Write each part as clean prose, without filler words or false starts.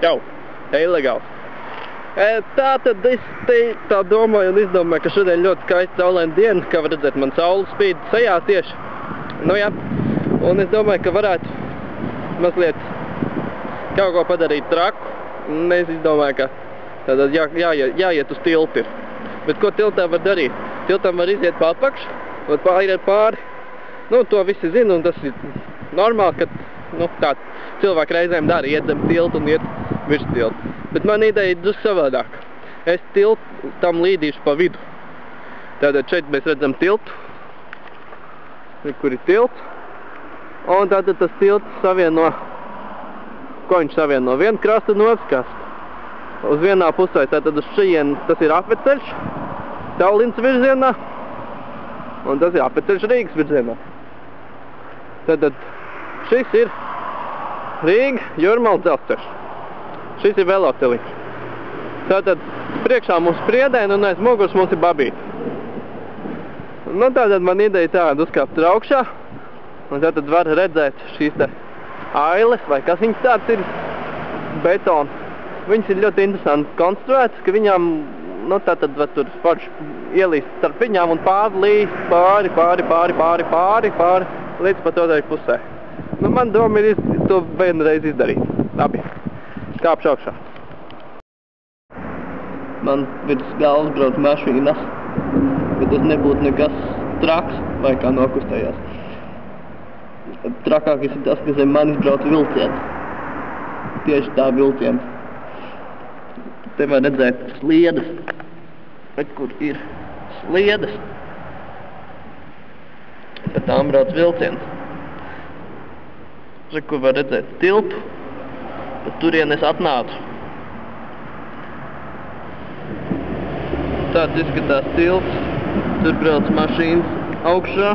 Jau, ilegāls. Tātad es tā domāju un izdomāju, ka šodien ļoti skaista saulaina diena, kā var redzēt, man saule spīd sejā tieši. Nu jā, un es domāju, ka varētu mazliet kaut ko padarīt traku. Un es izdomāju, ka tātad jāiet uz tiltu ir. Bet ko tiltā var darīt? Tiltam var iziet pa apakšu, var pāriet pāri. Nu, to visi zina, un tas ir normāli, ka tā cilvēki reizēm dara, iet zem tiltu un iet virs tiltu. Bet man ideja ir drusku savādāk. Es tam līdīšu pa vidu. Tātad šeit mēs redzam tiltu, kur ir tilts, un tātad tas tilts savieno, ko viņš savieno? Vienu krastu un otru krastu. Uz vienā pusē, tātad uz šajien tas ir apveceļš, Tallinas virzienā, un tas ir apveceļš Rīgas virzienā. Tātad šis ir Rīga, Jūrmala dzelzceļš. Šis ir veloteliņš. Tātad priekšā mums Priedēna un aiz muguras mums ir Babīte. Nu, tātad man ideja tāda uzkāpt tur augšā, un tātad var redzēt šīs te ailes, vai kas viņas tāds ir, betonu. Viņas ir ļoti interesanti konstruētas, ka viņām, nu, tātad var tur forši ielīst starp viņām un pārlīst pāri, līdz pat otrai pusē. Nu, man doma ir to vienreiz izdarīt. Labi, kāpšu augšā. Man virs galvas brauc mašīnas, bet tas nebūtu nekas traks vai kā nokustējās. Trakākais ir tas, ka zem manis brauc vilciens. Tieši tā vilciens. Te var redzēt sliedas. Kur ir sliedas? Pa tām brauc vilciens. Kur var redzēt tiltu. Pa turien es atnācu. Tāds izskatās tilts. Tur brauc mašīnas augšā.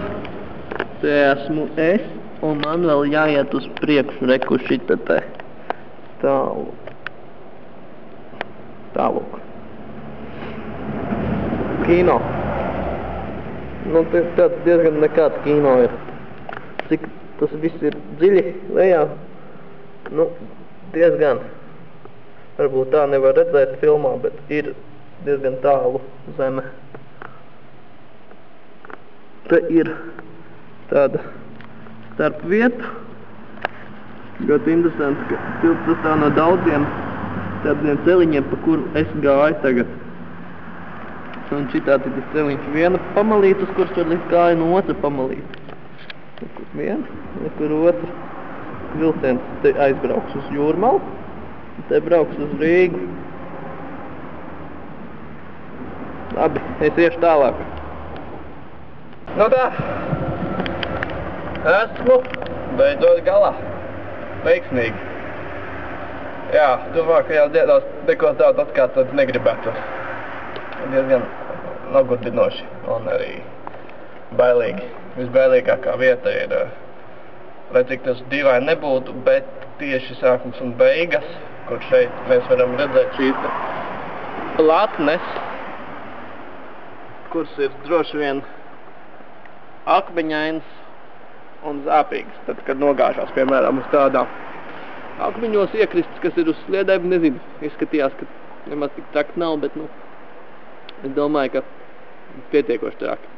Te esmu es. Un man vēl jāiet uz priekšu reku šita te. Tālūk. Kino. Nu, tāds diezgan nekāds kino ir. Cik tas viss ir dziļi lejā? Nu, diezgan. Varbūt tā nevar redzēt filmā, bet ir diezgan tālu zeme. Te ir tāda starpvieta. Ļoti interesanti, ka tilts sastāv no daudziem tādiem celiņiem, pa kuru es gāju tagad. Un šitādi ir tas celiņš. Viena pamalīte, uz kuras var likt kāju, no otra pamalīte. Nekur viena, nekur otra. Vilciens te aizbrauks uz Jūrmalu, te brauks uz Rīgu. Labi, es iešu tālāk. Nu tā, esmu beidzot galā. Veiksmīgi. Jā, tuvākajās dienās neko daudz atkārtot negribētos. Diezgan nogurdinoši un arī bailīgi. Visbailīgākā vieta ir, lai cik tas dīvaini nebūtu, bet tieši sākums un beigas, kur šeit mēs varam redzēt šīs platnes, kuras ir droši vien akmeņainas un zāpīgas, tad, kad nogāžās, piemēram, uz tādām akmeņos iekristas, kas ir uz sliedēm, nezinu, izskatījās, ka nemaz tik traki nav, bet, nu, es domāju, ka pietiekoši traki.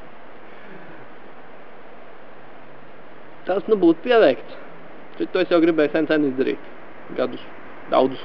Tas, nu, būtu pieveikts. Šito es jau gribēju sen izdarīt. Gadus, daudzus.